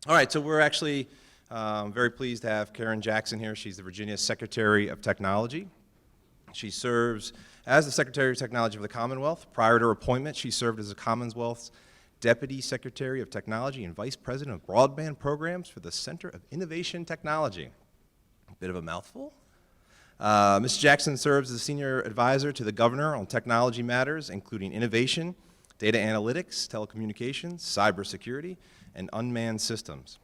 All right, so we're actually very pleased to have Karen Jackson here. She's the Virginia Secretary of Technology. She serves as the Secretary of Technology of the Commonwealth. Prior to her appointment, she served as the Commonwealth's Deputy Secretary of Technology and Vice President of Broadband Programs for the Center of Innovation Technology. A bit of a mouthful. Ms. Jackson serves as a Senior Advisor to the Governor on technology matters, including innovation, data analytics, telecommunications, cybersecurity, and unmanned systems.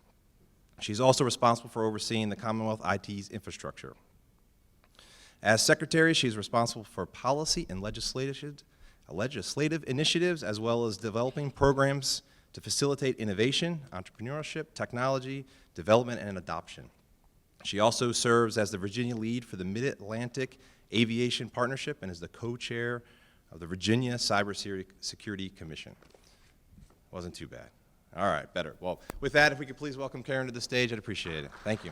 She's also responsible for overseeing the Commonwealth IT's infrastructure. As Secretary, she's responsible for policy and legislative initiatives, as well as developing programs to facilitate innovation, entrepreneurship, technology, development, and adoption. She also serves as the Virginia lead for the Mid-Atlantic Aviation Partnership and is the co-chair of the Virginia Cybersecurity Commission. Wasn't too bad. All right, better. Well, with that, if we could please welcome Karen to the stage, I'd appreciate it. Thank you.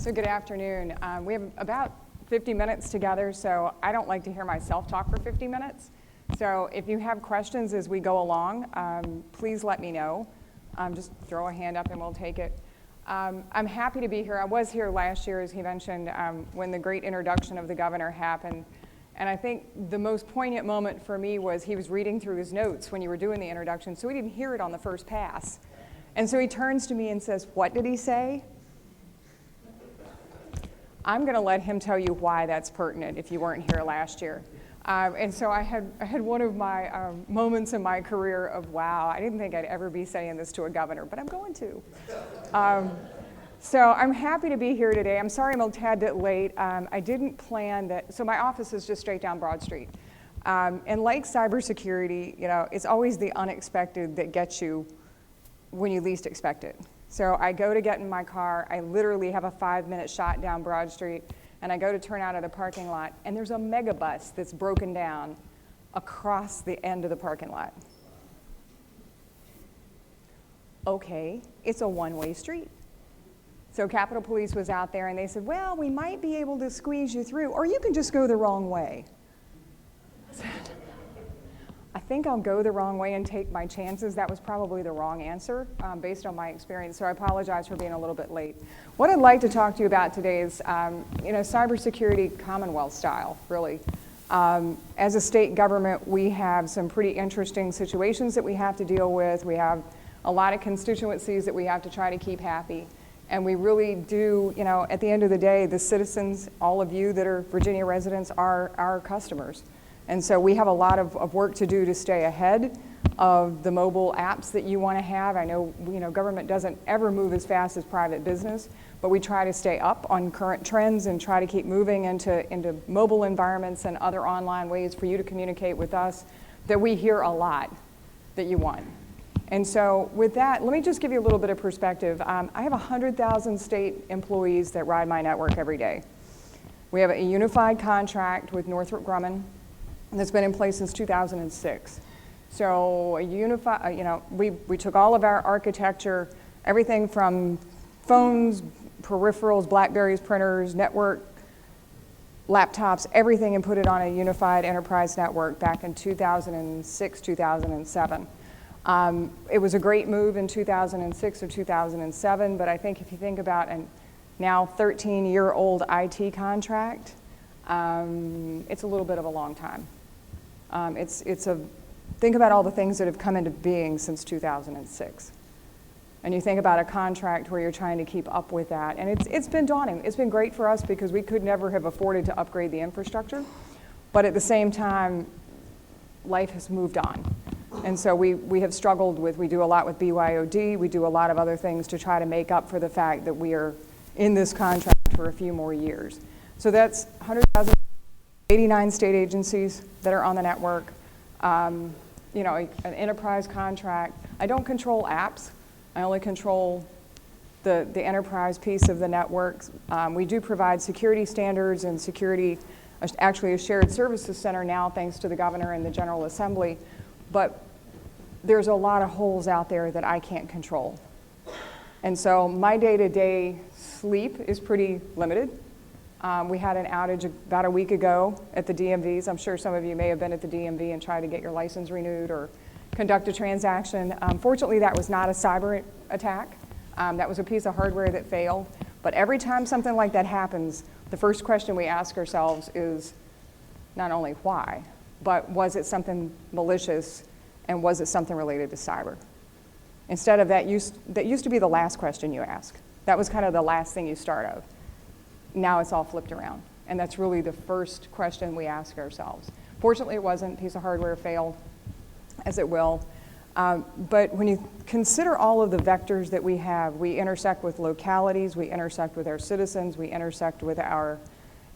So good afternoon. We have about 50 minutes together, so I don't like to hear myself talk for 50 minutes. So if you have questions as we go along, please let me know. Just throw a hand up and we'll take it. I'm happy to be here. I was here last year, as he mentioned, when the great introduction of the governor happened. And I think the most poignant moment for me was he was reading through his notes when you were doing the introduction, so he didn't hear it on the first pass. And so he turns to me and says, "What did he say?" I'm going to let him tell you why that's pertinent if you weren't here last year. And so I had one of my moments in my career of, wow, I didn't think I'd ever be saying this to a governor, but I'm going to. So I'm happy to be here today. I'm sorry I'm a tad bit late. I didn't plan that. So my office is just straight down Broad Street. And like cybersecurity, you know, it's always the unexpected that gets you when you least expect it. So I go to get in my car. I literally have a 5-minute shot down Broad Street. And I go to turn out of the parking lot, and there's a megabus that's broken down across the end of the parking lot. Okay, it's a one-way street. So Capitol Police was out there, and they said, well, we might be able to squeeze you through, or you can just go the wrong way. I think I'll go the wrong way and take my chances. That was probably the wrong answer based on my experience, so I apologize for being a little bit late. What I'd like to talk to you about today is cybersecurity Commonwealth style, really. As a state government, we have some pretty interesting situations that we have to deal with. We have a lot of constituencies that we have to try to keep happy. And we really do, you know, at the end of the day, the citizens, all of you that are Virginia residents, are our customers. And so we have a lot of work to do to stay ahead of the mobile apps that you want to have. I know, government doesn't ever move as fast as private business, but we try to stay up on current trends and try to keep moving into mobile environments and other online ways for you to communicate with us that we hear a lot that you want. And so with that, let me just give you a little bit of perspective. I have 100,000 state employees that ride my network every day. We have a unified contract with Northrop Grumman that's been in place since 2006. So a unified, we took all of our architecture, everything from phones, peripherals, Blackberries, printers, network, laptops, everything, and put it on a unified enterprise network back in 2006, 2007. It was a great move in 2006 or 2007, but I think if you think about a now 13-year-old IT contract, it's a little bit of a long time. Think about all the things that have come into being since 2006. And you think about a contract where you're trying to keep up with that. And it's been daunting. It's been great for us because we could never have afforded to upgrade the infrastructure. But at the same time, life has moved on. And so we have struggled we do a lot with BYOD, we do a lot of other things to try to make up for the fact that we are in this contract for a few more years. So that's 100,000, 89 state agencies that are on the network. An enterprise contract. I don't control apps. I only control the enterprise piece of the network. We do provide security standards and security, actually a shared services center now thanks to the governor and the General Assembly. But there's a lot of holes out there that I can't control. And so my day-to-day sleep is pretty limited. We had an outage about a week ago at the DMVs. I'm sure some of you may have been at the DMV and tried to get your license renewed or conduct a transaction. Fortunately, that was not a cyber attack. That was a piece of hardware that failed. But every time something like that happens, the first question we ask ourselves is not only why, but was it something malicious and was it something related to cyber? Instead of that used to be the last question you ask. That was kind of the last thing you start of. Now it's all flipped around. And that's really the first question we ask ourselves. Fortunately, it wasn't. A piece of hardware failed, as it will. But when you consider all of the vectors that we have, we intersect with localities, we intersect with our citizens, we intersect with our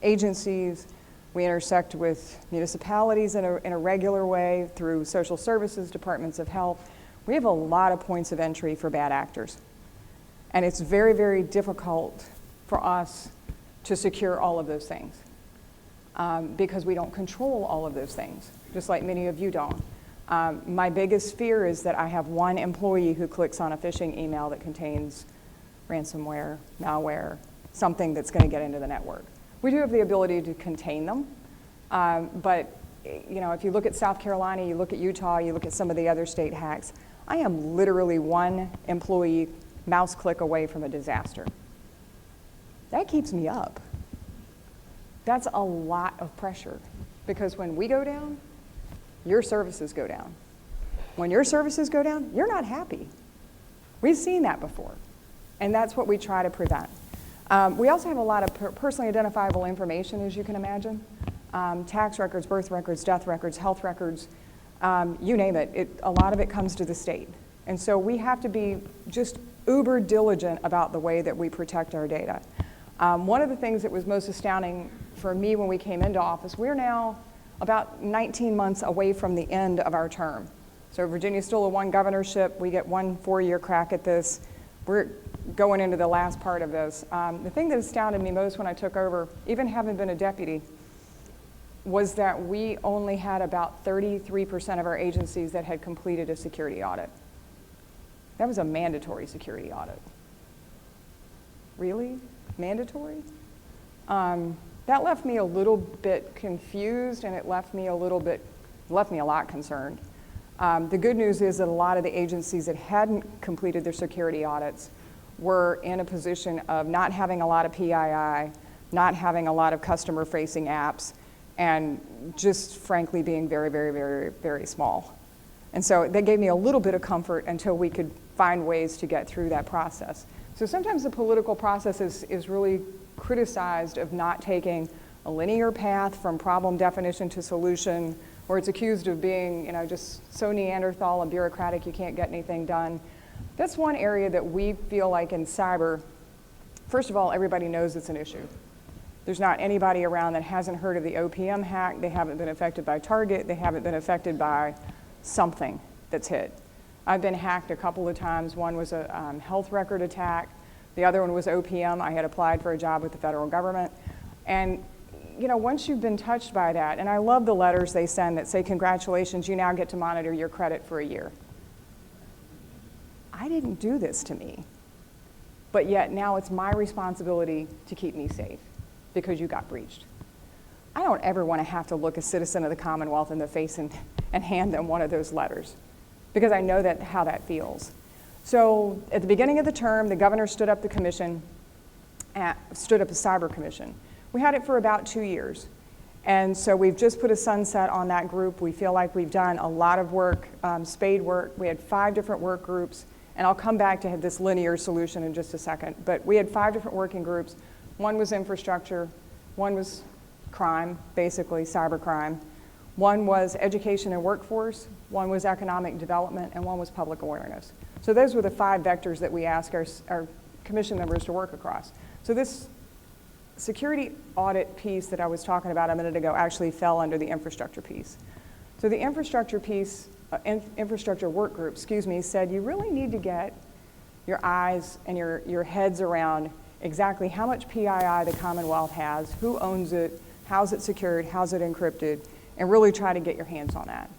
agencies, we intersect with municipalities in a regular way through social services, departments of health. We have a lot of points of entry for bad actors. And it's very, very difficult for us to secure all of those things because we don't control all of those things, just like many of you don't. My biggest fear is that I have one employee who clicks on a phishing email that contains ransomware, malware, something that's going to get into the network. We do have the ability to contain them, but if you look at South Carolina, you look at Utah, you look at some of the other state hacks, I am literally one employee mouse click away from a disaster. That keeps me up. That's a lot of pressure because when we go down, your services go down. When your services go down, you're not happy. We've seen that before, and that's what we try to prevent. We also have a lot of personally identifiable information, as you can imagine. Tax records, birth records, death records, health records, you name it. A lot of it comes to the state. And so we have to be just uber diligent about the way that we protect our data. One of the things that was most astounding for me when we came into office, we're now about 19 months away from the end of our term. So Virginia's still a one governorship. We get 1 4-year crack at this. We're going into the last part of this. The thing that astounded me most when I took over, even having been a deputy, was that we only had about 33% of our agencies that had completed a security audit. That was a mandatory security audit. Really? Mandatory? That left me a little bit confused, and it left me a lot concerned. The good news is that a lot of the agencies that hadn't completed their security audits were in a position of not having a lot of PII, not having a lot of customer-facing apps, and just frankly being very, very, very, very small. And so that gave me a little bit of comfort until we could find ways to get through that process. So sometimes the political process is really criticized of not taking a linear path from problem definition to solution, or it's accused of being, just so Neanderthal and bureaucratic you can't get anything done. That's one area that we feel like in cyber, first of all, everybody knows it's an issue. There's not anybody around that hasn't heard of the OPM hack. They haven't been affected by Target. They haven't been affected by something that's hit. I've been hacked a couple of times. One was a health record attack. The other one was OPM. I had applied for a job with the federal government. And once you've been touched by that, and I love the letters they send that say, congratulations, you now get to monitor your credit for a year. I didn't do this to me. But yet now it's my responsibility to keep me safe because you got breached. I don't ever want to have to look a citizen of the Commonwealth in the face and hand them one of those letters because I know how that feels. So at the beginning of the term, the governor stood up the commission, stood up a cyber commission. We had it for about 2 years. And so we've just put a sunset on that group. We feel like we've done a lot of work, spade work. We had 5 different work groups. And I'll come back to this linear solution in just a second. But we had 5 different working groups. One was infrastructure. One was crime, basically cybercrime. One was education and workforce. One was economic development. And one was public awareness. So those were the 5 vectors that we asked our commission members to work across. So this security audit piece that I was talking about a minute ago actually fell under the infrastructure piece. So the infrastructure piece, infrastructure work group, said you really need to get your eyes and your heads around exactly how much PII the Commonwealth has, who owns it, how's it secured, how's it encrypted, and really try to get your hands on that.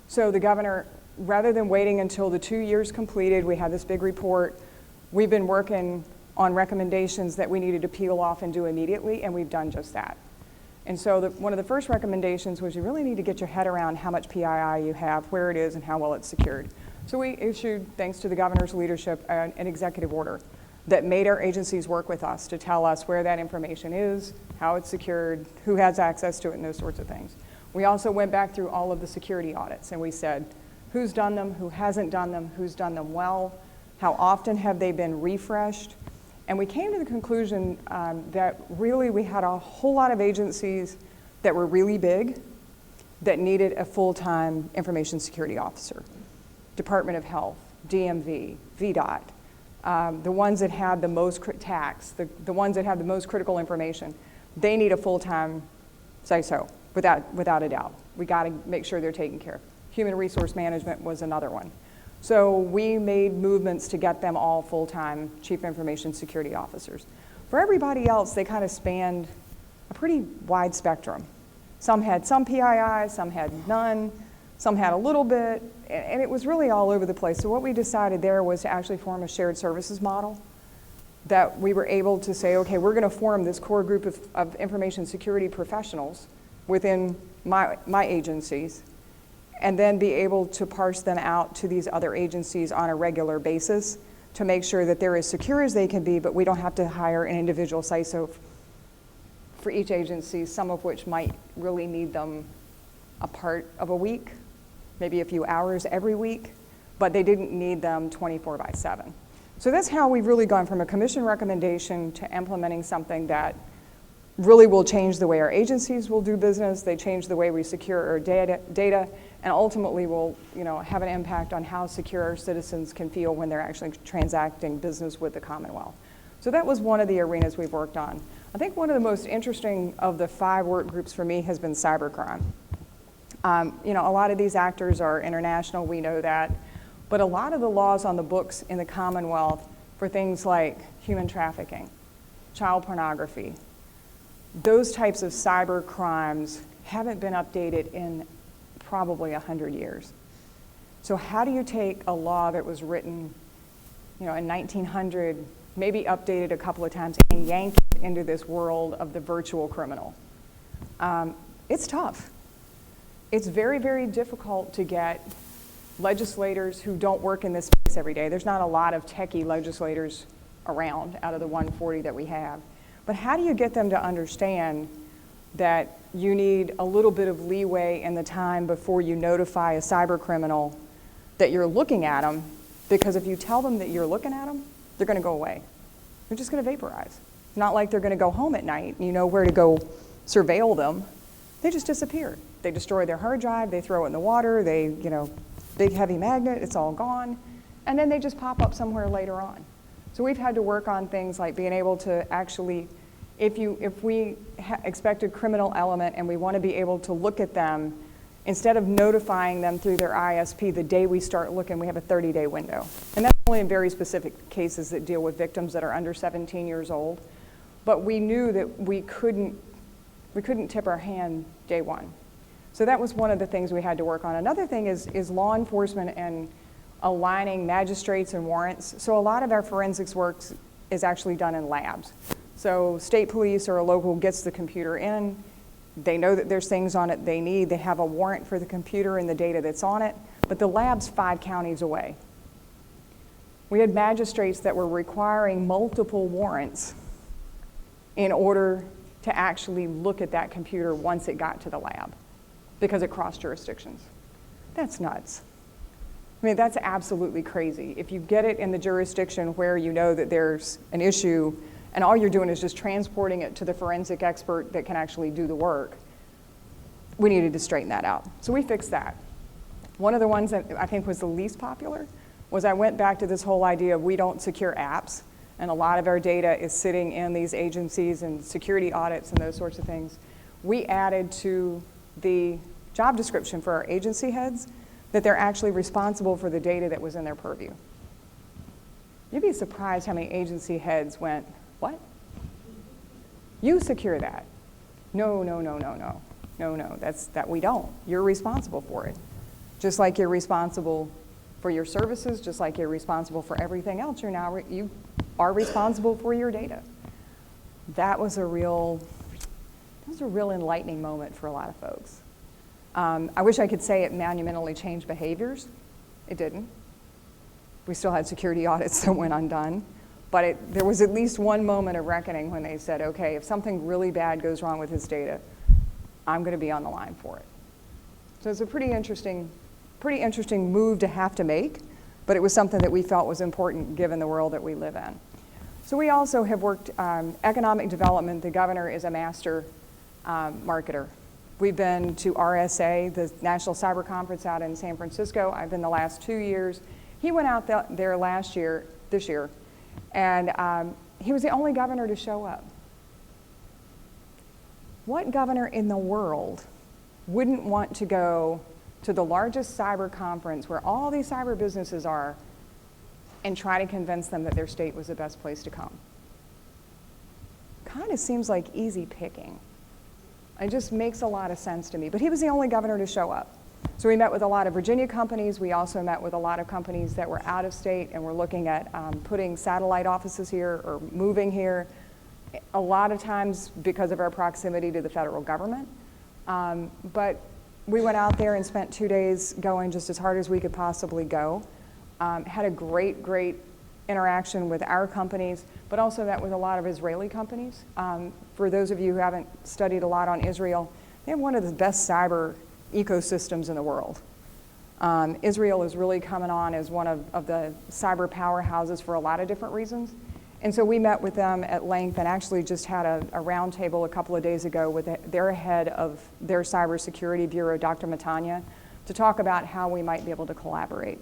So the governor, rather than waiting until the 2 years completed, we had this big report. We've been working on recommendations that we needed to peel off and do immediately, and we've done just that. And so one of the first recommendations was you really need to get your head around how much PII you have, where it is, and how well it's secured. So we issued, thanks to the governor's leadership, an executive order that made our agencies work with us to tell us where that information is, how it's secured, who has access to it, and those sorts of things. We also went back through all of the security audits, and we said, who's done them, who hasn't done them, who's done them well, how often have they been refreshed. And we came to the conclusion that really we had a whole lot of agencies that were really big that needed a full-time information security officer. Department of Health, DMV, VDOT, the ones that had the most tax, the ones that have the most critical information, they need a full-time CISO, without a doubt. We got to make sure they're taken care of. Human resource management was another one. So we made movements to get them all full-time chief information security officers. For everybody else, they kind of spanned a pretty wide spectrum. Some had some PII, some had none, some had a little bit, and it was really all over the place. So what we decided there was to actually form a shared services model that we were able to say, okay, we're going to form this core group of information security professionals within my agencies, and then be able to parse them out to these other agencies on a regular basis to make sure that they're as secure as they can be, but we don't have to hire an individual CISO for each agency, some of which might really need them a part of a week, maybe a few hours every week, but they didn't need them 24/7. So that's how we've really gone from a commission recommendation to implementing something that really will change the way our agencies will do business. They change the way we secure our data, and ultimately will, have an impact on how secure our citizens can feel when they're actually transacting business with the Commonwealth. So that was one of the arenas we've worked on. I think one of the most interesting of the 5 work groups for me has been cybercrime. A lot of these actors are international, we know that, but a lot of the laws on the books in the Commonwealth for things like human trafficking, child pornography, those types of cyber crimes haven't been updated in probably 100 years. So how do you take a law that was written, in 1900, maybe updated a couple of times, and yank it into this world of the virtual criminal? It's tough. It's very, very difficult to get legislators who don't work in this space every day. There's not a lot of techie legislators around out of the 140 that we have. But how do you get them to understand that you need a little bit of leeway in the time before you notify a cyber criminal that you're looking at them? Because if you tell them that you're looking at them, they're going to go away. They're just going to vaporize. It's not like they're going to go home at night and you know where to go surveil them. They just disappear. They destroy their hard drive, they throw it in the water, they, big heavy magnet, it's all gone, and then they just pop up somewhere later on. So we've had to work on things like being able to actually, if we expect a criminal element and we want to be able to look at them, instead of notifying them through their ISP the day we start looking, we have a 30-day window. And that's only in very specific cases that deal with victims that are under 17 years old. But we knew that we couldn't tip our hand day one. So that was one of the things we had to work on. Another thing is law enforcement and aligning magistrates and warrants. So a lot of our forensics work is actually done in labs. So state police or a local gets the computer in, they know that there's things on it they need, they have a warrant for the computer and the data that's on it, but the lab's 5 counties away. We had magistrates that were requiring multiple warrants in order to actually look at that computer once it got to the lab, because it crossed jurisdictions. That's nuts. I mean, that's absolutely crazy. If you get it in the jurisdiction where you know that there's an issue and all you're doing is just transporting it to the forensic expert that can actually do the work, we needed to straighten that out. So we fixed that. One of the ones that I think was the least popular was I went back to this whole idea of we don't secure apps, and a lot of our data is sitting in these agencies and security audits and those sorts of things. We added to the job description for our agency heads that they're actually responsible for the data that was in their purview. You'd be surprised how many agency heads went, what? You secure that. No, that we don't. You're responsible for it. Just like you're responsible for your services, just like you're responsible for everything else, you are responsible for your data. That was a real enlightening moment for a lot of folks. I wish I could say it monumentally changed behaviors. It didn't. We still had security audits that went undone. But there was at least one moment of reckoning when they said, okay, if something really bad goes wrong with his data, I'm going to be on the line for it. So it's a pretty interesting move to have to make, but it was something that we felt was important given the world that we live in. So we also have worked economic development. The governor is a master marketer. We've been to RSA, the National Cyber Conference out in San Francisco. I've been the last 2 years. He went out there this year, and he was the only governor to show up. What governor in the world wouldn't want to go to the largest cyber conference where all these cyber businesses are and try to convince them that their state was the best place to come? Kind of seems like easy picking. It just makes a lot of sense to me. But he was the only governor to show up. So we met with a lot of Virginia companies. We also met with a lot of companies that were out of state and were looking at putting satellite offices here or moving here, a lot of times because of our proximity to the federal government. But we went out there and spent 2 days going just as hard as we could possibly go. Had a great interaction with our companies, but also met with a lot of Israeli companies. For those of you who haven't studied a lot on Israel, they have one of the best cyber ecosystems in the world. Israel is really coming on as one of the cyber powerhouses for a lot of different reasons. And so we met with them at length and actually just had a roundtable a couple of days ago with their head of their cybersecurity bureau, Dr. Matanya, to talk about how we might be able to collaborate.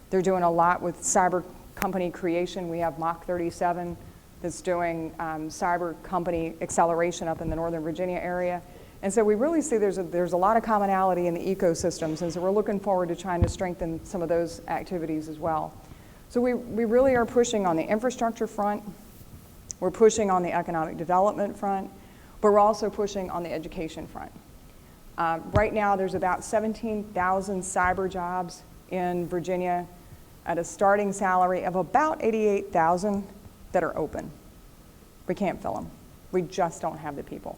They're doing a lot with cyber company creation. We have MAAP 37 that's doing cyber company acceleration up in the Northern Virginia area. And so we really see there's a lot of commonality in the ecosystems, and so we're looking forward to trying to strengthen some of those activities as well. So we really are pushing on the infrastructure front, we're pushing on the economic development front, but we're also pushing on the education front. Right now there's about 17,000 cyber jobs in Virginia at a starting salary of about $88,000 that are open. We can't fill them. We just don't have the people.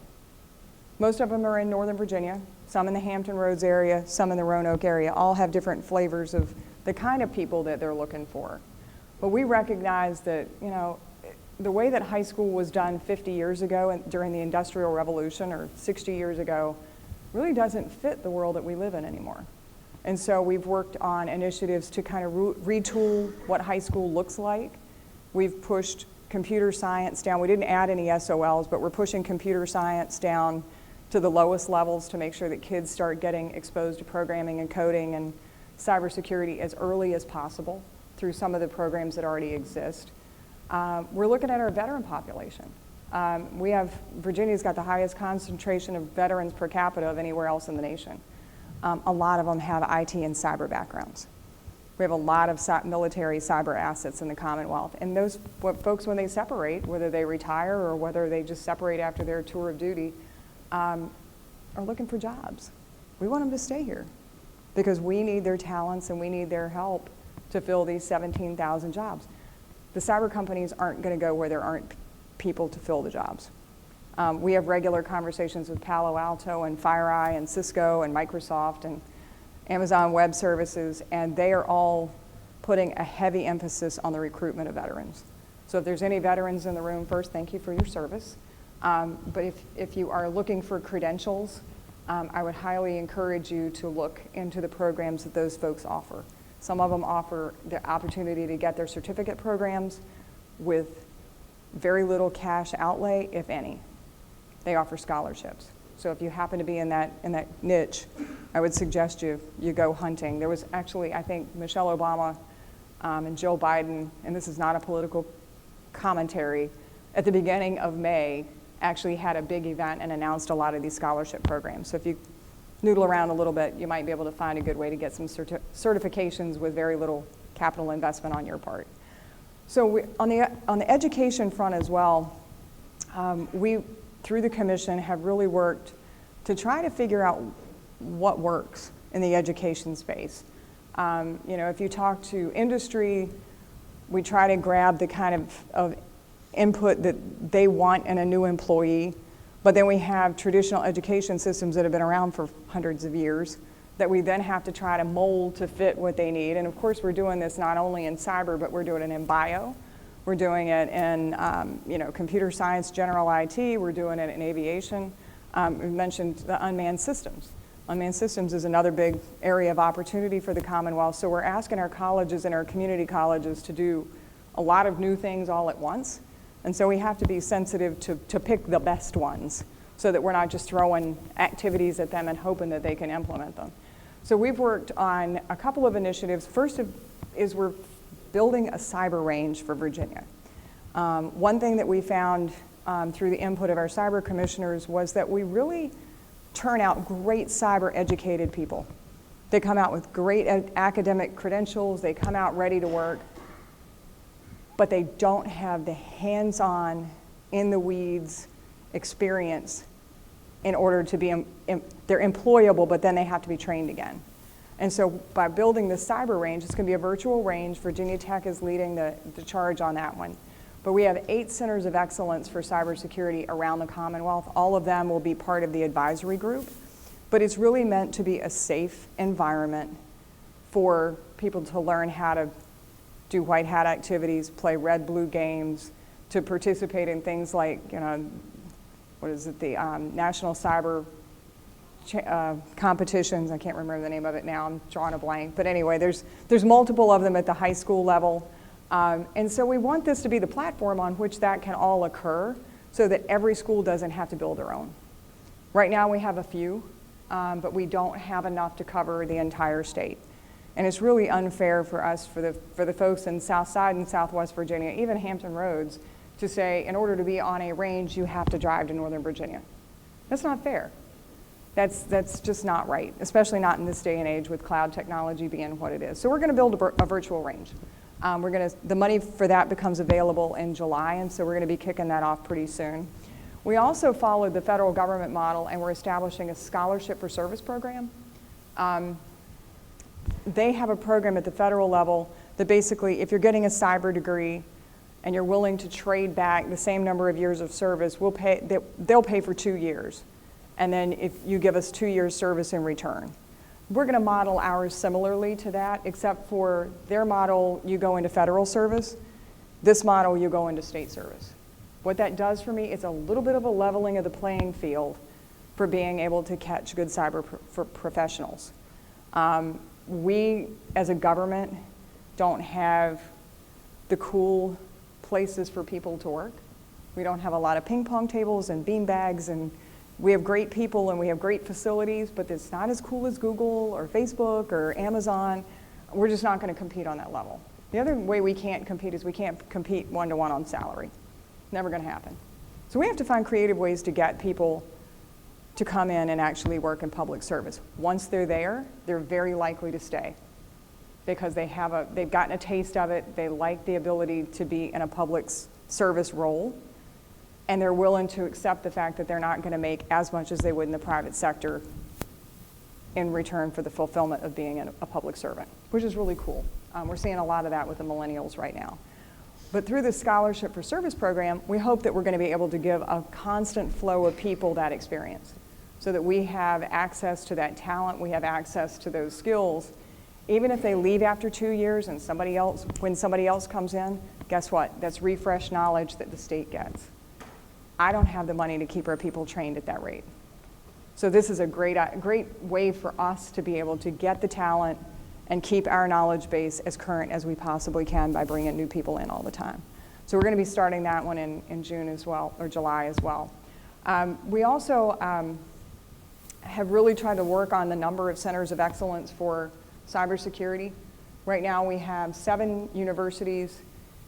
Most of them are in Northern Virginia, some in the Hampton Roads area, some in the Roanoke area, all have different flavors of the kind of people that they're looking for. But we recognize that, the way that high school was done 50 years ago and during the Industrial Revolution or 60 years ago really doesn't fit the world that we live in anymore. And so we've worked on initiatives to kind of retool what high school looks like. We've pushed computer science down. We didn't add any SOLs, but we're pushing computer science down to the lowest levels to make sure that kids start getting exposed to programming and coding and cybersecurity as early as possible through some of the programs that already exist. We're looking at our veteran population. Virginia's got the highest concentration of veterans per capita of anywhere else in the nation. A lot of them have IT and cyber backgrounds. We have a lot of military cyber assets in the Commonwealth. And those folks, when they separate, whether they retire or whether they just separate after their tour of duty, are looking for jobs. We want them to stay here because we need their talents and we need their help to fill these 17,000 jobs. The cyber companies aren't going to go where there aren't people to fill the jobs. We have regular conversations with Palo Alto and FireEye and Cisco and Microsoft and Amazon Web Services, and they are all putting a heavy emphasis on the recruitment of veterans. So if there's any veterans in the room, first, thank you for your service. But if you are looking for credentials, I would highly encourage you to look into the programs that those folks offer. Some of them offer the opportunity to get their certificate programs with very little cash outlay, if any. They offer scholarships. So if you happen to be in that niche, I would suggest you go hunting. There was actually, I think, Michelle Obama and Jill Biden, and this is not a political commentary, at the beginning of May, actually had a big event and announced a lot of these scholarship programs. So if you noodle around a little bit, you might be able to find a good way to get some certifications with very little capital investment on your part. So on the education front as well, we, through the commission, have really worked to try to figure out what works in the education space. If you talk to industry, we try to grab the kind of input that they want in a new employee. But then we have traditional education systems that have been around for hundreds of years that we then have to try to mold to fit what they need. And of course, we're doing this not only in cyber, but we're doing it in bio. We're doing it in computer science, general IT. We're doing it in aviation. We mentioned the unmanned systems. Unmanned systems is another big area of opportunity for the Commonwealth. So we're asking our colleges and our community colleges to do a lot of new things all at once. And so we have to be sensitive to pick the best ones so that we're not just throwing activities at them and hoping that they can implement them. So we've worked on a couple of initiatives. First is we're building a cyber range for Virginia. One thing that we found through the input of our cyber commissioners was that we really turn out great cyber educated people. They come out with great academic credentials, they come out ready to work, but they don't have the hands-on, in the weeds experience in order to be, they're employable, but then they have to be trained again. And so by building the cyber range, it's going to be a virtual range. Virginia Tech is leading the charge on that one. But we have 8 centers of excellence for cybersecurity around the Commonwealth. All of them will be part of the advisory group. But it's really meant to be a safe environment for people to learn how to do white hat activities, play red-blue games, to participate in things like, what is it, the National Cyber competitions. I can't remember the name of it now. I'm drawing a blank. But anyway, there's multiple of them at the high school level. And so we want this to be the platform on which that can all occur so that every school doesn't have to build their own. Right now we have a few, but we don't have enough to cover the entire state. And it's really unfair for us, for the folks in South Side and Southwest Virginia, even Hampton Roads, to say in order to be on a range, you have to drive to Northern Virginia. That's not fair. That's just not right, especially not in this day and age with cloud technology being what it is. So we're going to build a virtual range. The money for that becomes available in July, and so we're going to be kicking that off pretty soon. We also followed the federal government model, and we're establishing a scholarship for service program. They have a program at the federal level that basically, if you're getting a cyber degree and you're willing to trade back the same number of years of service, they'll pay for 2 years. And then if you give us 2 years service in return. We're going to model ours similarly to that, except for their model, you go into federal service. This model, you go into state service. What that does for me, it's a little bit of a leveling of the playing field for being able to catch good cyber professionals. We, as a government, don't have the cool places for people to work. We don't have a lot of ping pong tables and bean bags, and we have great people and we have great facilities, but it's not as cool as Google or Facebook or Amazon. We're just not going to compete on that level. The other way we can't compete is we can't compete one-to-one on salary. Never going to happen. So we have to find creative ways to get people to come in and actually work in public service. Once they're there, they're very likely to stay because they've gotten a taste of it. They like the ability to be in a public service role, and they're willing to accept the fact that they're not going to make as much as they would in the private sector in return for the fulfillment of being a public servant, which is really cool. We're seeing a lot of that with the millennials right now. But through the Scholarship for Service program, we hope that we're going to be able to give a constant flow of people that experience so that we have access to that talent, we have access to those skills. Even if they leave after 2 years and when somebody else comes in, guess what? That's refresh knowledge that the state gets. I don't have the money to keep our people trained at that rate. So this is a great way for us to be able to get the talent and keep our knowledge base as current as we possibly can by bringing new people in all the time. So we're going to be starting that one in June as well, or July as well. We also have really tried to work on the number of centers of excellence for cybersecurity. Right now we have 7 universities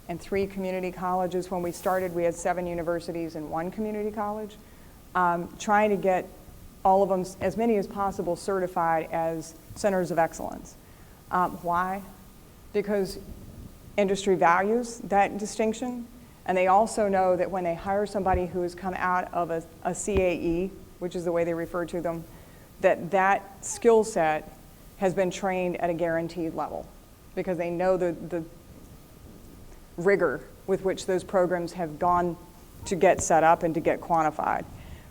and 3 community colleges. When we started, we had 7 universities and 1 community college. Trying to get all of them, as many as possible, certified as centers of excellence. Why? Because industry values that distinction, and they also know that when they hire somebody who has come out of a CAE, which is the way they refer to them, that skill set has been trained at a guaranteed level because they know the rigor with which those programs have gone to get set up and to get quantified.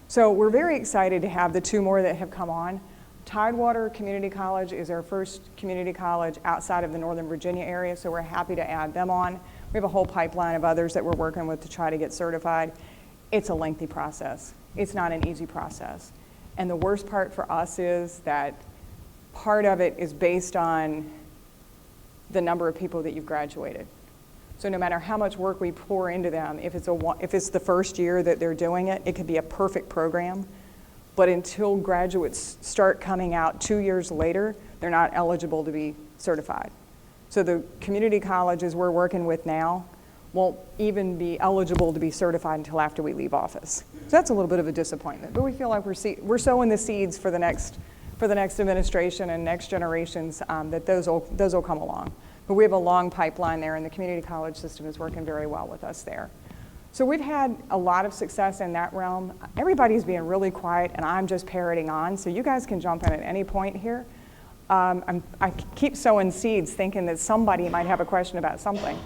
So we're very excited to have the 2 more that have come on. Tidewater Community College is our first community college outside of the Northern Virginia area, so we're happy to add them on. We have a whole pipeline of others that we're working with to try to get certified. It's a lengthy process. It's not an easy process. And the worst part for us is that part of it is based on the number of people that you've graduated. So no matter how much work we pour into them, if it's the first year that they're doing it, it could be a perfect program. But until graduates start coming out 2 years later, they're not eligible to be certified. So the community colleges we're working with now won't even be eligible to be certified until after we leave office. So that's a little bit of a disappointment, but we feel like we're sowing the seeds for the next administration and next generations, that those will come along. But we have a long pipeline there, and the community college system is working very well with us there. So we've had a lot of success in that realm. Everybody's being really quiet, and I'm just parroting on, so you guys can jump in at any point here. I keep sowing seeds thinking that somebody might have a question about something.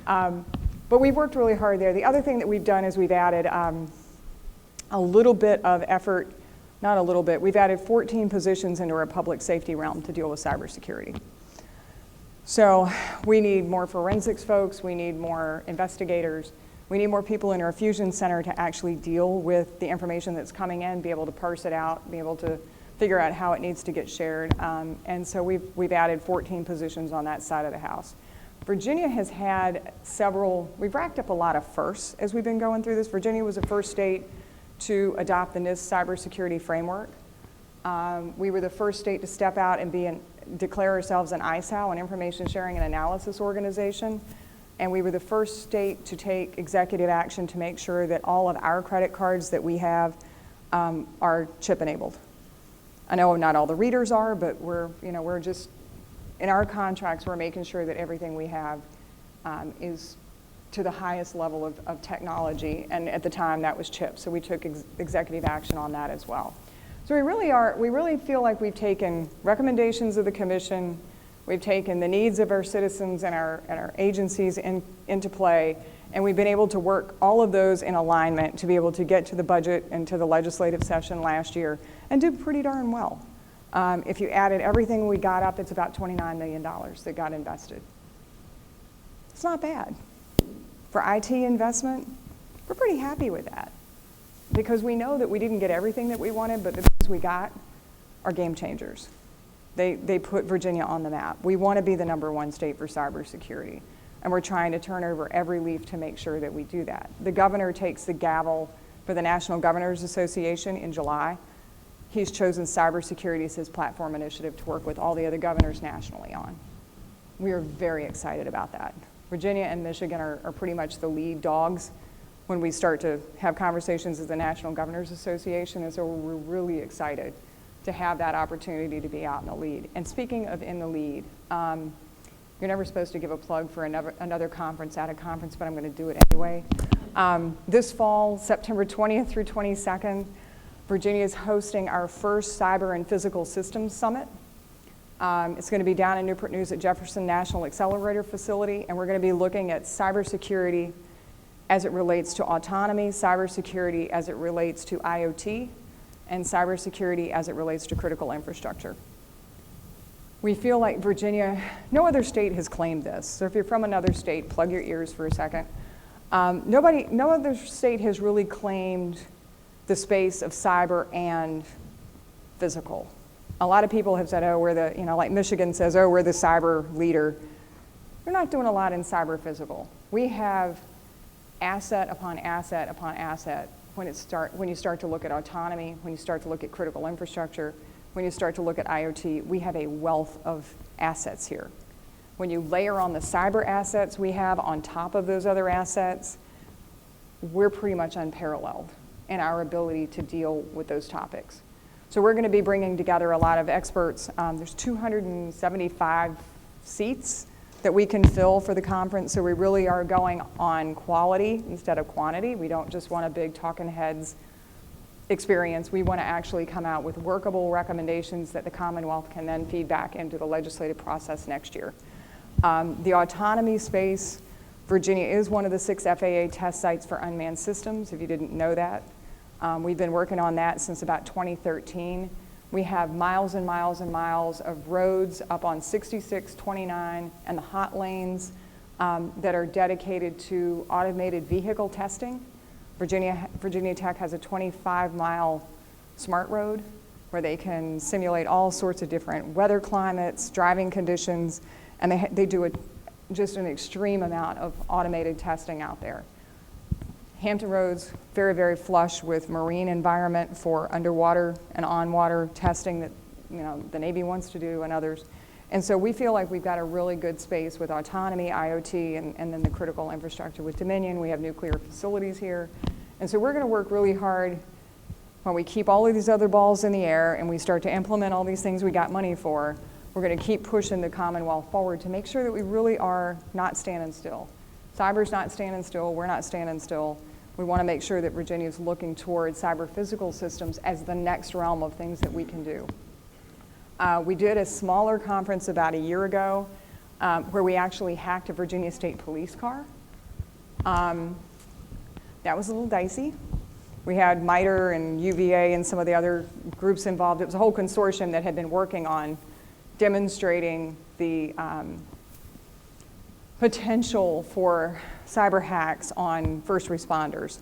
But we've worked really hard there. The other thing that we've done is we've added a little bit of effort, not a little bit, we've added 14 positions into our public safety realm to deal with cybersecurity. So we need more forensics folks, we need more investigators, we need more people in our fusion center to actually deal with the information that's coming in, be able to parse it out, be able to figure out how it needs to get shared. And so we've added 14 positions on that side of the house. Virginia has had we've racked up a lot of firsts as we've been going through this. Virginia was the first state to adopt the NIST cybersecurity framework. We were the first state to step out and declare ourselves an ISAO, an information sharing and analysis organization. And we were the first state to take executive action to make sure that all of our credit cards that we have are chip enabled. I know not all the readers are, but we're just, in our contracts, we're making sure that everything we have is to the highest level of technology, and at the time that was chips, so we took executive action on that as well. So we really feel like we've taken recommendations of the commission, we've taken the needs of our citizens and our agencies into play, and we've been able to work all of those in alignment to be able to get to the budget and to the legislative session last year and do pretty darn well. If you added everything we got up, it's about $29 million that got invested. It's not bad. For IT investment, we're pretty happy with that because we know that we didn't get everything that we wanted, but the things we got are game changers. They put Virginia on the map. We want to be the #1 state for cybersecurity, and we're trying to turn over every leaf to make sure that we do that. The governor takes the gavel for the National Governors Association in July. He's chosen cybersecurity as his platform initiative to work with all the other governors nationally on. We are very excited about that. Virginia and Michigan are pretty much the lead dogs when we start to have conversations as the National Governors Association, and so we're really excited to have that opportunity to be out in the lead. And speaking of in the lead, you're never supposed to give a plug for another conference at a conference, but I'm going to do it anyway. This fall, September 20th through 22nd, Virginia is hosting our first Cyber and Physical Systems Summit. It's going to be down in Newport News at Jefferson National Accelerator Facility, and we're going to be looking at cybersecurity as it relates to autonomy, cybersecurity as it relates to IoT, and cybersecurity as it relates to critical infrastructure. We feel like Virginia, no other state has claimed this, so if you're from another state, plug your ears for a second. No other state has really claimed the space of cyber and physical. A lot of people have said, oh, we're the, like Michigan says, oh, we're the cyber leader. We're not doing a lot in cyber physical. We have asset upon asset upon asset when you start to look at autonomy, when you start to look at critical infrastructure, when you start to look at IoT, we have a wealth of assets here. When you layer on the cyber assets we have on top of those other assets, we're pretty much unparalleled in our ability to deal with those topics. So we're going to be bringing together a lot of experts. There's 275 seats that we can fill for the conference, so we really are going on quality instead of quantity. We don't just want a big talking heads experience. We want to actually come out with workable recommendations that the Commonwealth can then feed back into the legislative process next year. The autonomy space, Virginia is one of the 6 FAA test sites for unmanned systems, if you didn't know that. We've been working on that since about 2013. We have miles and miles and miles of roads up on 66, 29, and the hot lanes that are dedicated to automated vehicle testing. Virginia Tech has a 25-mile smart road where they can simulate all sorts of different weather climates, driving conditions, and they do just an extreme amount of automated testing out there. Hampton Roads, very, very flush with marine environment for underwater and on-water testing that the Navy wants to do and others. And so we feel like we've got a really good space with autonomy, IoT, and then the critical infrastructure with Dominion. We have nuclear facilities here. And so we're going to work really hard when we keep all of these other balls in the air and we start to implement all these things we got money for. We're going to keep pushing the Commonwealth forward to make sure that we really are not standing still. Cyber's not standing still. We're not standing still. We want to make sure that Virginia is looking toward cyber physical systems as the next realm of things that we can do. We did a smaller conference about a year ago where we actually hacked a Virginia State Police car. That was a little dicey. We had MITRE and UVA and some of the other groups involved. It was a whole consortium that had been working on demonstrating the potential for cyber hacks on first responders.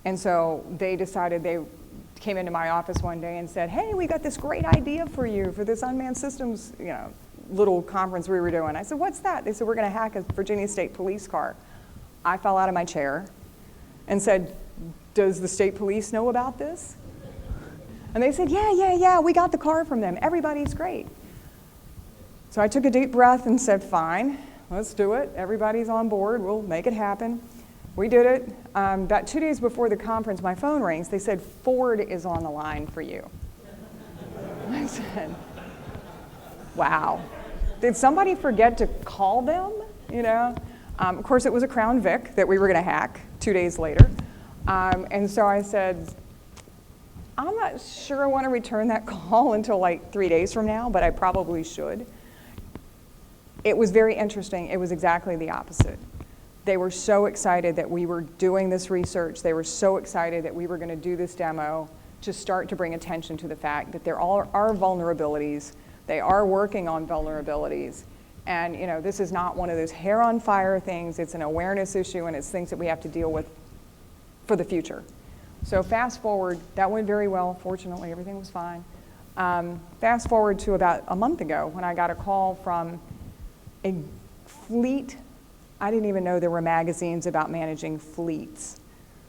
And so they decided, they came into my office one day and said, hey, we got this great idea for you for this unmanned systems little conference we were doing. I said, what's that? They said, we're going to hack a Virginia State Police car. I fell out of my chair and said, does the state police know about this? And they said, yeah, we got the car from them. Everybody's great. So I took a deep breath and said, fine, let's do it. Everybody's on board. We'll make it happen. We did it. About 2 days before the conference, my phone rings. They said, Ford is on the line for you. I said, wow. Did somebody forget to call them? Of course, it was a Crown Vic that we were going to hack 2 days later. And so I said, I'm not sure I want to return that call until like 3 days from now, but I probably should. It was very interesting. It was exactly the opposite. They were so excited that we were doing this research. They were so excited that we were going to do this demo to start to bring attention to the fact that there are vulnerabilities. They are working on vulnerabilities. And this is not one of those hair on fire things. It's an awareness issue, and it's things that we have to deal with for the future. So fast forward, that went very well. Fortunately, everything was fine. Fast forward to about a month ago when I got a call from a fleet. I didn't even know there were magazines about managing fleets.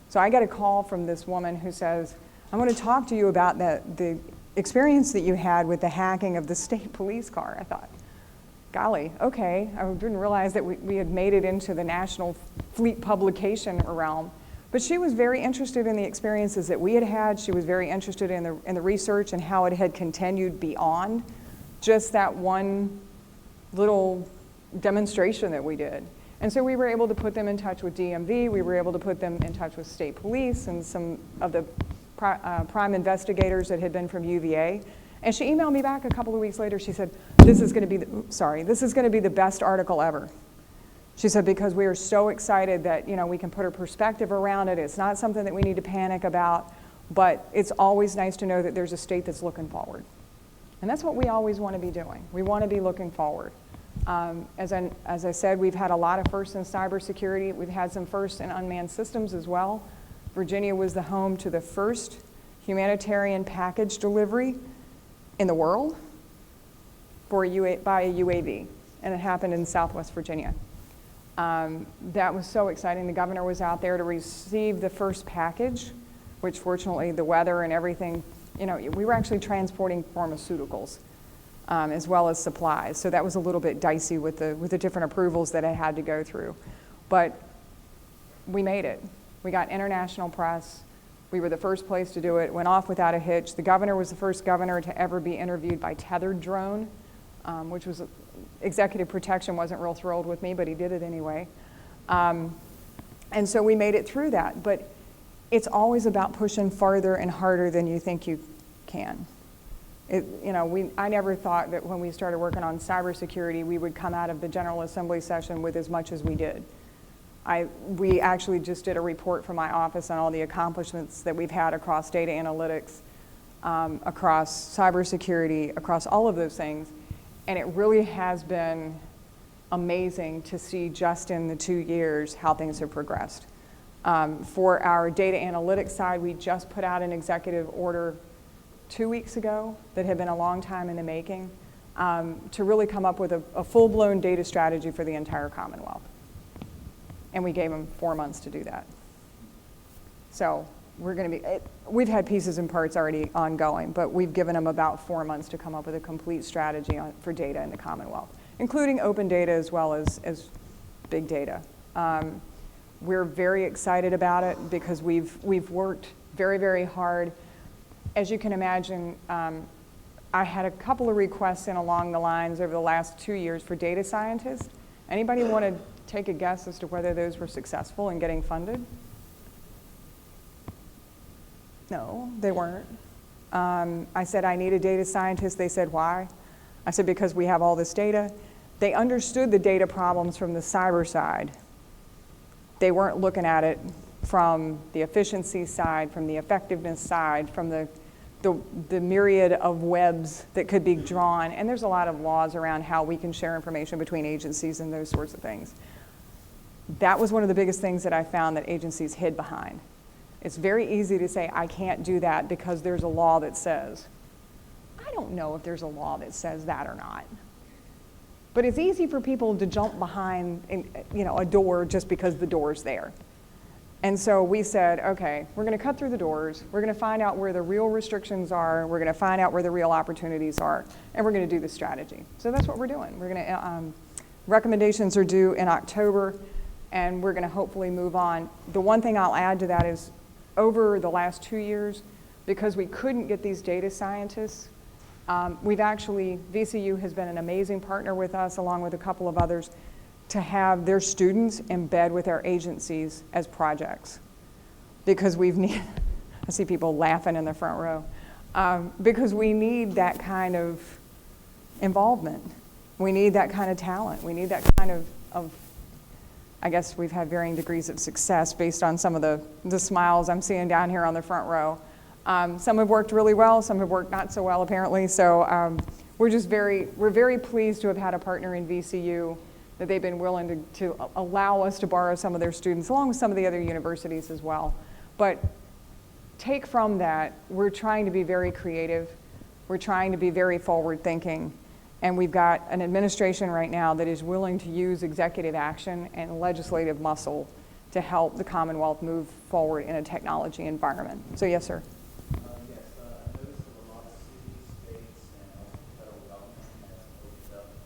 So I got a call from this woman who says, I want to talk to you about the experience that you had with the hacking of the state police car. I thought, golly, okay. I didn't realize that we had made it into the national fleet publication realm. But she was very interested in the experiences that we had had. She was very interested in the research and how it had continued beyond just that one little demonstration that we did. And so we were able to put them in touch with DMV. We were able to put them in touch with state police and some of the prime investigators that had been from UVA. And she emailed me back a couple of weeks later. She said, this is going to be the best article ever. She said, because we are so excited that we can put a perspective around it. It's not something that we need to panic about, but it's always nice to know that there's a state that's looking forward. And that's what we always want to be doing. We want to be looking forward. As I said, we've had a lot of firsts in cybersecurity. We've had some firsts in unmanned systems as well. Virginia was the home to the first humanitarian package delivery in the world by a UAV, and it happened in Southwest Virginia. That was so exciting. The governor was out there to receive the first package, which fortunately the weather and everything, we were actually transporting pharmaceuticals as well as supplies. So that was a little bit dicey with the different approvals that I had to go through. But we made it. We got international press. We were the first place to do it. Went off without a hitch. The governor was the first governor to ever be interviewed by tethered drone, which was executive protection wasn't real thrilled with me, but he did it anyway. And so we made it through that. But it's always about pushing farther and harder than you think you can. I never thought that when we started working on cybersecurity, we would come out of the General Assembly session with as much as we did. We actually just did a report from my office on all the accomplishments that we've had across data analytics, across cybersecurity, across all of those things. And it really has been amazing to see just in the 2 years how things have progressed. For our data analytics side, we just put out an executive order 2 weeks ago that had been a long time in the making to really come up with a full-blown data strategy for the entire Commonwealth. And we gave them 4 months to do that. So we're going to be, we've had pieces and parts already ongoing, but we've given them about 4 months to come up with a complete strategy for data in the Commonwealth, including open data as well as big data. We're very excited about it because we've worked very, very hard. As you can imagine, I had a couple of requests in along the lines over the last 2 years for data scientists. Anybody want to take a guess as to whether those were successful in getting funded? No, they weren't. I said, I need a data scientist. They said, why? I said, because we have all this data. They understood the data problems from the cyber side. They weren't looking at it from the efficiency side, from the effectiveness side, from the myriad of webs that could be drawn. And there's a lot of laws around how we can share information between agencies and those sorts of things. That was one of the biggest things that I found that agencies hid behind. It's very easy to say, I can't do that because there's a law that says. I don't know if there's a law that says that or not. But it's easy for people to jump behind a door just because the door's there. And so we said, okay, we're going to cut through the doors. We're going to find out where the real restrictions are. We're going to find out where the real opportunities are. And we're going to do the strategy. So that's what we're doing. We're going to, recommendations are due in October, and we're going to hopefully move on. The one thing I'll add to that is over the last 2 years, because we couldn't get these data scientists, we've actually, VCU has been an amazing partner with us, along with a couple of others, to have their students embed with our agencies as projects. Because I see people laughing in the front row, because we need that kind of involvement. We need that kind of talent. We need that kind of I guess we've had varying degrees of success based on some of the smiles I'm seeing down here on the front row. Some have worked really well, some have worked not so well apparently, so we're very pleased to have had a partner in VCU that they've been willing to allow us to borrow some of their students, along with some of the other universities as well. But take from that, we're trying to be very creative, we're trying to be very forward-thinking, and we've got an administration right now that is willing to use executive action and legislative muscle to help the Commonwealth move forward in a technology environment. So yes, sir. Yes, I noticed that a lot of cities, states, and also the federal government has opened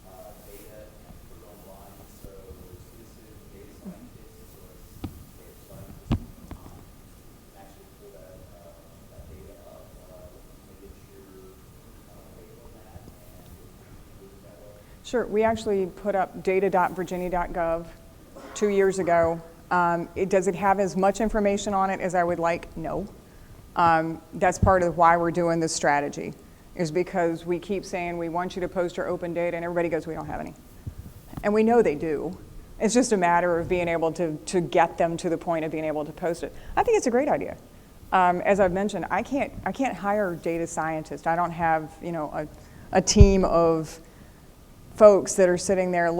up data and put it online. So citizens, data scientists, or data scientists actually pull that data up, make sure they on that and move it that way. Sure, we actually put up data.virginia.gov 2 years ago. Does it have as much information on it as I would like? No. That's part of why we're doing this strategy, is because we keep saying we want you to post your open data, and everybody goes, we don't have any. And we know they do. It's just a matter of being able to get them to the point of being able to post it. I think it's a great idea. As I've mentioned, I can't hire data scientists. I don't have a team of folks that are sitting there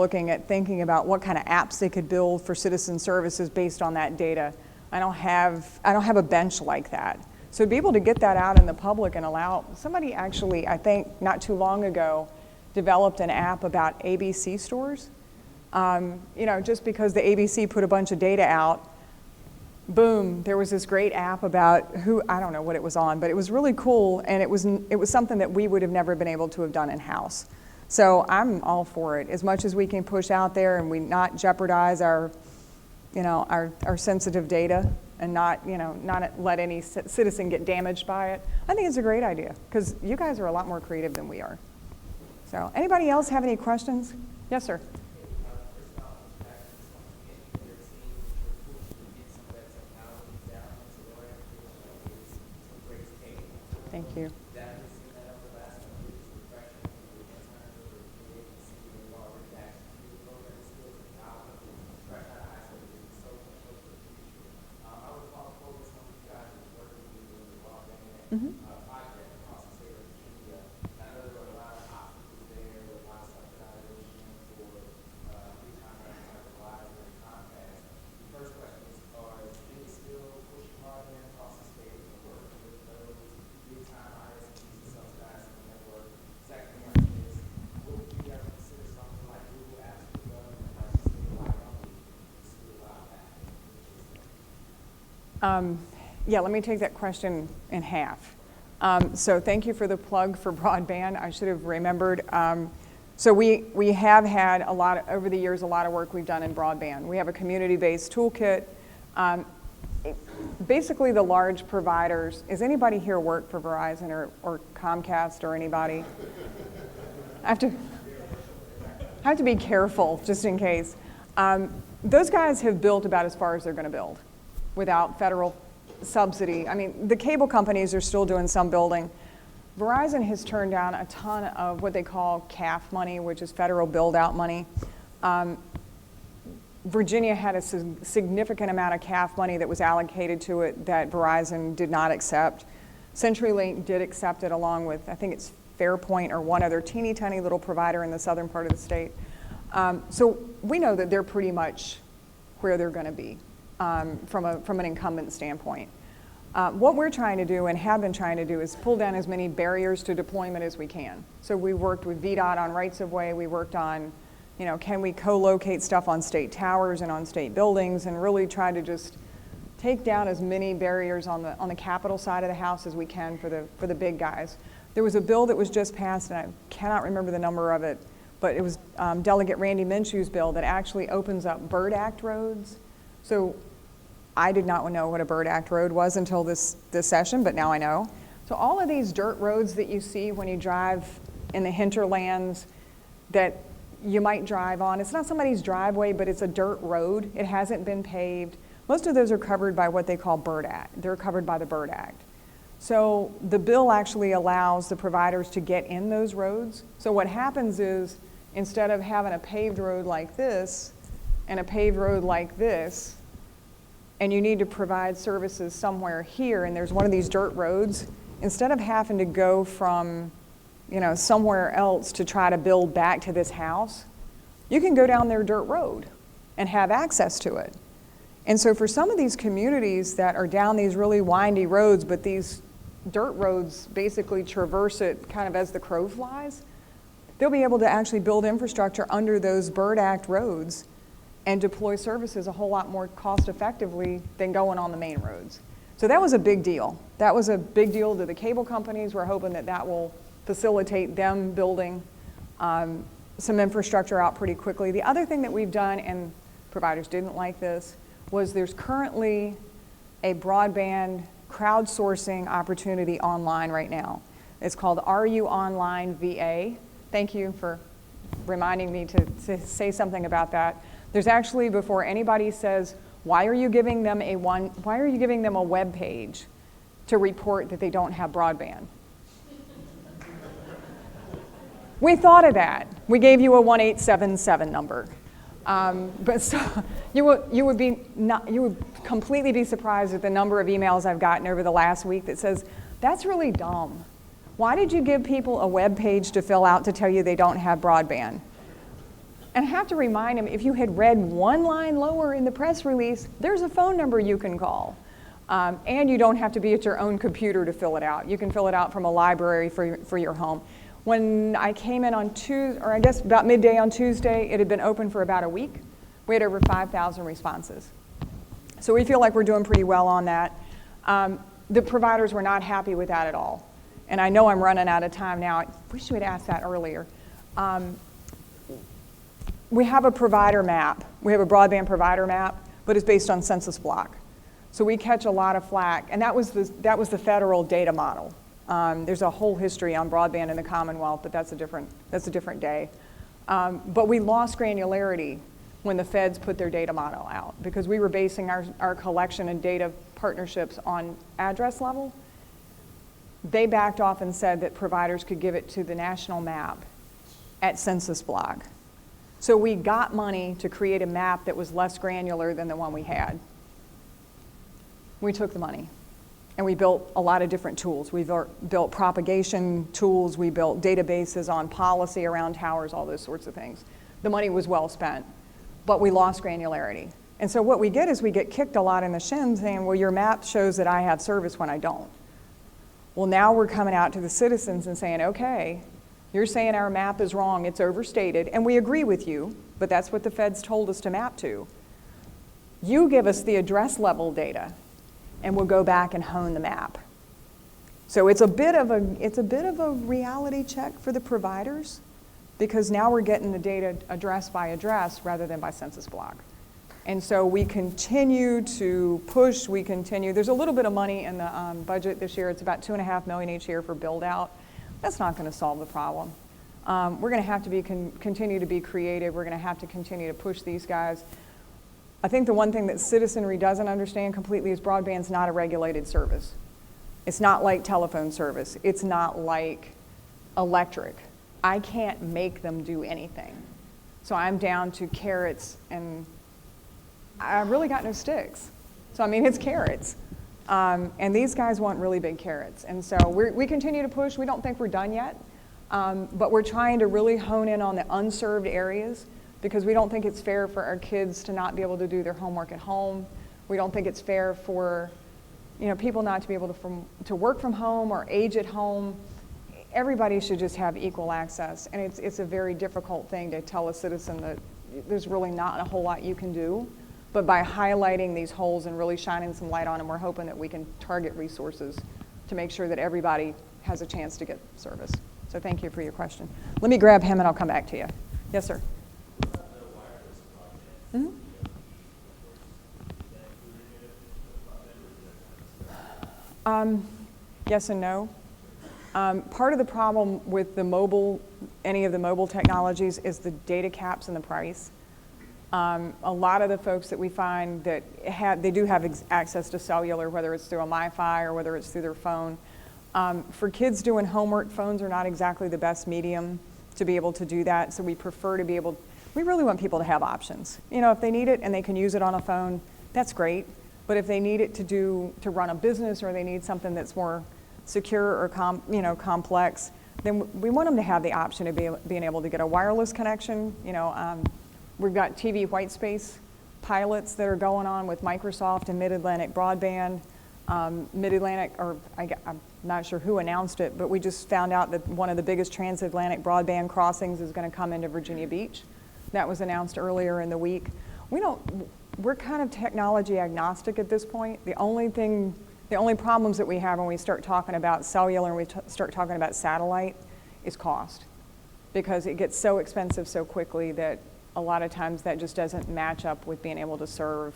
thinking about what kind of apps they could build for citizen services based on that data. I don't have a bench like that. So to be able to get that out in the public and allow, somebody actually, I think not too long ago, developed an app about ABC stores. Just because the ABC put a bunch of data out, boom, there was this great app about I don't know what it was on, but it was really cool, and it was something that we would have never been able to have done in-house. So I'm all for it. As much as we can push out there and we not jeopardize our sensitive data and not let any citizen get damaged by it, I think it's a great idea, because you guys are a lot more creative than we are. So anybody else have any questions? Yes, sir. Thank you. project across the state of Virginia. And I know there were a lot of obstacles there, with a lot of stuff that I was for three-time Tidewater and Comcast. The first question is, are they still pushing broadband across the state and working with those big-time ISPs to subsidize the network? Second one is, would you ever consider something like Google Apps for government, like statewide only, to allow that? Yeah, let me take that question in half. So thank you for the plug for broadband. I should have remembered. So we have had over the years, a lot of work we've done in broadband. We have a community-based toolkit. Basically, the large providers, is anybody here work for Verizon or Comcast or anybody? I have to be careful, just in case. Those guys have built about as far as they're going to build without federal subsidy. I mean, the cable companies are still doing some building. Verizon has turned down a ton of what they call CAF money, which is federal build-out money. Virginia had a significant amount of CAF money that was allocated to it that Verizon did not accept. CenturyLink did accept it, along with, I think it's Fairpoint or one other teeny tiny little provider in the southern part of the state. So we know that they're pretty much where they're going to be from an incumbent standpoint. What we're trying to do and have been trying to do is pull down as many barriers to deployment as we can. So we worked with VDOT on rights of way. We worked on, can we co-locate stuff on state towers and on state buildings, and really try to just take down as many barriers on the capital side of the house as we can for the big guys. There was a bill that was just passed, and I cannot remember the number of it, but it was Delegate Randy Minshew's bill that actually opens up Bird Act roads. So I did not know what a Bird Act road was until this session, but now I know. So all of these dirt roads that you see when you drive in the hinterlands that you might drive on, it's not somebody's driveway, but it's a dirt road. It hasn't been paved. Most of those are covered by what they call Bird Act. They're covered by the Bird Act. So the bill actually allows the providers to get in those roads. So what happens is, instead of having a paved road like this and a paved road like this, and you need to provide services somewhere here, and there's one of these dirt roads, instead of having to go from, somewhere else to try to build back to this house, you can go down their dirt road and have access to it. And so for some of these communities that are down these really windy roads, but these dirt roads basically traverse it kind of as the crow flies, they'll be able to actually build infrastructure under those Bird Act roads and deploy services a whole lot more cost effectively than going on the main roads. So that was a big deal. That was a big deal to the cable companies. We're hoping that will facilitate them building some infrastructure out pretty quickly. The other thing that we've done, and providers didn't like this, was there's currently a broadband crowdsourcing opportunity online right now. It's called RU Online VA. Thank you for reminding me to say something about that. There's actually, before anybody says, why are you giving them a web page to report that they don't have broadband? We thought of that. We gave you a 1877 number. But so you would completely be surprised at the number of emails I've gotten over the last week that says, that's really dumb. Why did you give people a web page to fill out to tell you they don't have broadband? And I have to remind them, if you had read one line lower in the press release, there's a phone number you can call. And you don't have to be at your own computer to fill it out. You can fill it out from a library for your home. When I came in on Tuesday, or I guess about midday on Tuesday, it had been open for about a week. We had over 5,000 responses. So we feel like we're doing pretty well on that. The providers were not happy with that at all. And I know I'm running out of time now. I wish you had asked that earlier. We have a provider map. We have a broadband provider map, but it's based on census block. So we catch a lot of flack, and that was the federal data model. There's a whole history on broadband in the Commonwealth, but that's a different day. But we lost granularity when the feds put their data model out, because we were basing our collection and data partnerships on address level. They backed off and said that providers could give it to the national map at census block. So we got money to create a map that was less granular than the one we had. We took the money. And we built a lot of different tools. We built propagation tools, we built databases on policy around towers, all those sorts of things. The money was well spent, but we lost granularity. And so what we get is we get kicked a lot in the shins saying, well, your map shows that I have service when I don't. Well, now we're coming out to the citizens and saying, okay, you're saying our map is wrong, it's overstated, and we agree with you, but that's what the feds told us to map to. You give us the address level data, and we'll go back and hone the map. So it's a bit of a reality check for the providers, because now we're getting the data address by address rather than by census block. And so we continue to push, there's a little bit of money in the budget this year. It's about $2.5 million each year for build out. That's not going to solve the problem. We're going to have to continue to be creative. We're going to have to continue to push these guys. I think the one thing that citizenry doesn't understand completely is broadband's not a regulated service. It's not like telephone service. It's not like electric. I can't make them do anything. So I'm down to carrots, and I've really got no sticks. So I mean, it's carrots. And these guys want really big carrots. And so we continue to push. We don't think we're done yet, but we're trying to really hone in on the unserved areas, because we don't think it's fair for our kids to not be able to do their homework at home. We don't think it's fair for people not to be able to work from home or age at home. Everybody should just have equal access. And it's a very difficult thing to tell a citizen that there's really not a whole lot you can do. But by highlighting these holes and really shining some light on them, we're hoping that we can target resources to make sure that everybody has a chance to get service. So thank you for your question. Let me grab him and I'll come back to you. Yes, sir. Mm-hmm. Yes and no. Part of the problem with any of the mobile technologies is the data caps and the price. A lot of the folks that we find that they do have access to cellular, whether it's through a MiFi or whether it's through their phone. For kids doing homework, phones are not exactly the best medium to be able to do that, so we prefer to be able. We really want people to have options. If they need it and they can use it on a phone, that's great. But if they need it to run a business, or they need something that's more secure or complex, then we want them to have the option of being able to get a wireless connection. We've got TV white space pilots that are going on with Microsoft and Mid-Atlantic Broadband. Mid-Atlantic, I'm not sure who announced it, but we just found out that one of the biggest transatlantic broadband crossings is going to come into Virginia Beach. That was announced earlier in the week. We're kind of technology agnostic at this point. The only problems that we have when we start talking about cellular and we start talking about satellite is cost, because it gets so expensive so quickly that a lot of times that just doesn't match up with being able to serve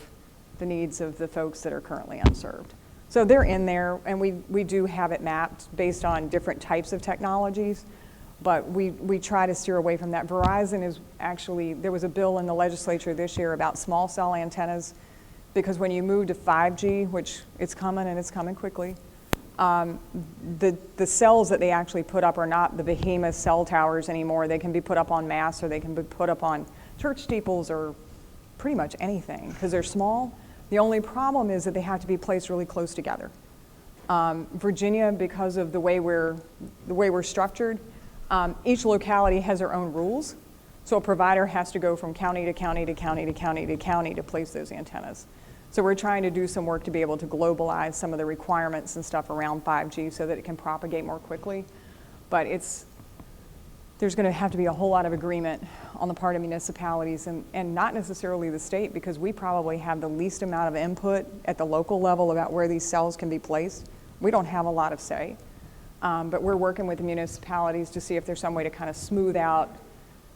the needs of the folks that are currently unserved. So they're in there, and we do have it mapped based on different types of technologies. But we try to steer away from that. Verizon is actually, there was a bill in the legislature this year about small cell antennas, because when you move to 5G, which it's coming and it's coming quickly, the cells that they actually put up are not the behemoth cell towers anymore. They can be put up on masts, or they can be put up on church steeples, or pretty much anything, because they're small. The only problem is that they have to be placed really close together. Virginia, because of the way we're structured, each locality has their own rules, so a provider has to go from county to county to county to county to county to place those antennas. So we're trying to do some work to be able to globalize some of the requirements and stuff around 5G so that it can propagate more quickly. But there's going to have to be a whole lot of agreement on the part of municipalities and not necessarily the state, because we probably have the least amount of input at the local level about where these cells can be placed. We don't have a lot of say. But we're working with the municipalities to see if there's some way to kind of smooth out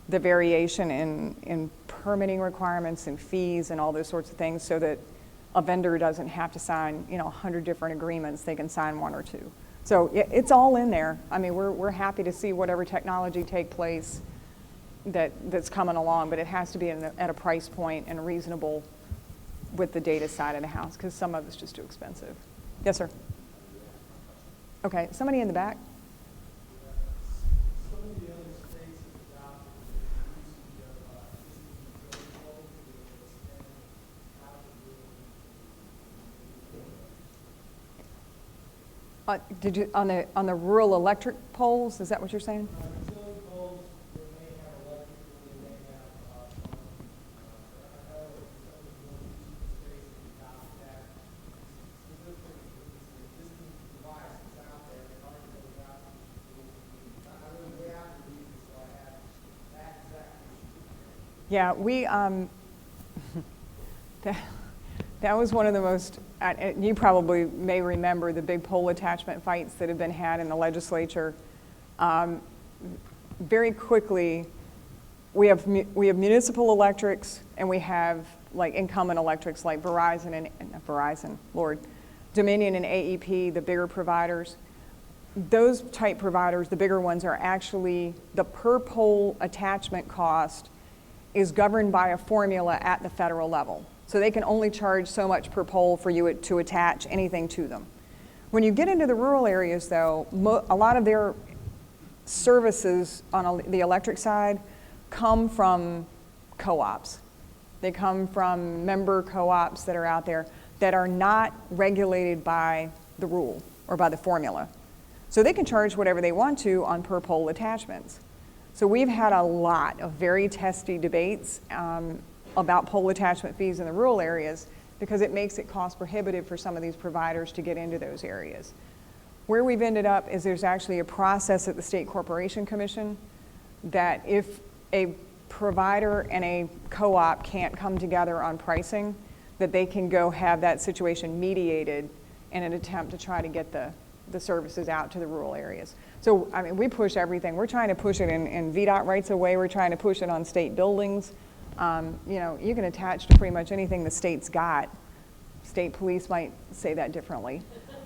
the variation in permitting requirements and fees and all those sorts of things, so that a vendor doesn't have to sign 100 different agreements. They can sign one or two. So it's all in there. I mean, we're happy to see whatever technology take place that's coming along, but it has to be at a price point and reasonable with the data side of the house, because some of it's just too expensive. Yes, sir. Okay, somebody in the back. Some of the other states have adopted the usage of Did you, on the rural electric poles, is that what you're saying? Utility poles, they may have electric, they may have, I know some of the more useful states that adopt that. Specifically, it's an existing device that's out there, and already goes out. I really way out the reasons, so I have that exact issue. Yeah, we, that was one of the most, you probably may remember the big pole attachment fights that have been had in the legislature. Very quickly, we have municipal electrics, and we have like incumbent electrics like Verizon and Dominion and AEP, the bigger providers. Those type providers, the bigger ones, are actually, the per pole attachment cost is governed by a formula at the federal level. So they can only charge so much per pole for you to attach anything to them. When you get into the rural areas, though, a lot of their services on the electric side come from co-ops. They come from member co-ops that are out there that are not regulated by the rule or by the formula. So they can charge whatever they want to on per pole attachments. So we've had a lot of very testy debates about pole attachment fees in the rural areas because it makes it cost prohibitive for some of these providers to get into those areas. Where we've ended up is there's actually a process at the State Corporation Commission that if a provider and a co-op can't come together on pricing, that they can go have that situation mediated in an attempt to try to get the services out to the rural areas. So, I mean, we push everything. We're trying to push it in VDOT rights of way. We're trying to push it on state buildings. You know, you can attach to pretty much anything the state's got. State police might say that differently.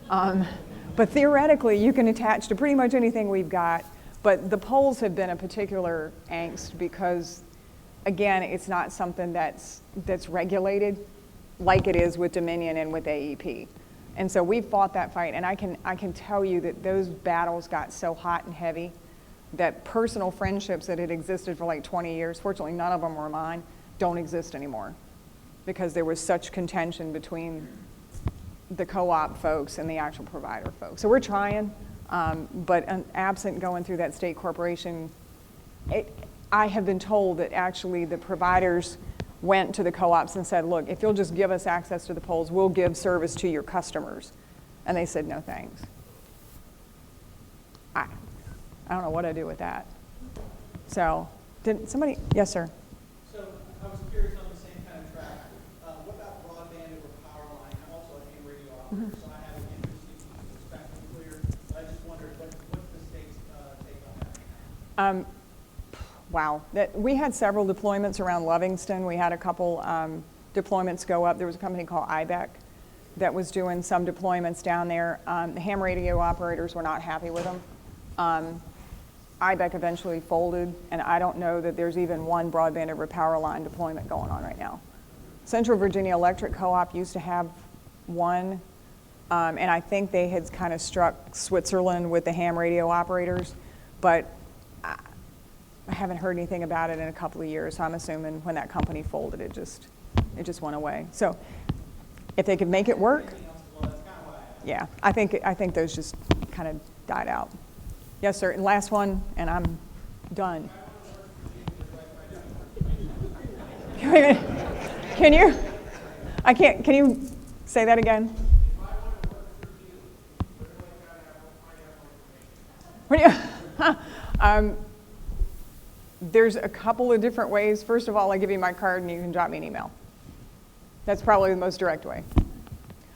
But theoretically, you can attach to pretty much anything we've got. But the poles have been a particular angst because, again, it's not something that's regulated like it is with Dominion and with AEP. And so we fought that fight, and I can tell you that those battles got so hot and heavy that personal friendships that had existed for like 20 years, fortunately none of them were mine, don't exist anymore because there was such contention between the co-op folks and the actual provider folks. So we're trying, but absent going through that state corporation, I have been told that actually the providers went to the co-ops and said, look, if you'll just give us access to the poles, we'll give service to your customers. And they said, no thanks. I don't know what I do with that. So, did somebody, yes, sir. So I was curious on the same kind of track. What about broadband over power line? I'm also a ham radio operator, so I have an interest in keeping the spectrum clear. I just wondered, what's the state's take on that? Wow, we had several deployments around Livingston. We had a couple deployments go up. There was a company called RVAsec that was doing some deployments down there. The ham radio operators were not happy with them. RVAsec eventually folded, and I don't know that there's even one broadband over power line deployment going on right now. Central Virginia Electric Co-op used to have one, and I think they had kind of struck Switzerland with the ham radio operators, but I haven't heard anything about it in a couple of years, so I'm assuming when that company folded, it just went away. So if they could make it work, yeah, I think those just kind of died out. Yes, sir, and last one, and I'm done. Can you? I can't, can you say that again? There's a couple of different ways. First of all, I give you my card and you can drop me an email. That's probably the most direct way.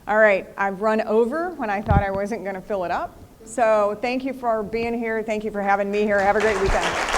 All right, I've run over when I thought I wasn't going to fill it up. So thank you for being here. Thank you for having me here. Have a great weekend.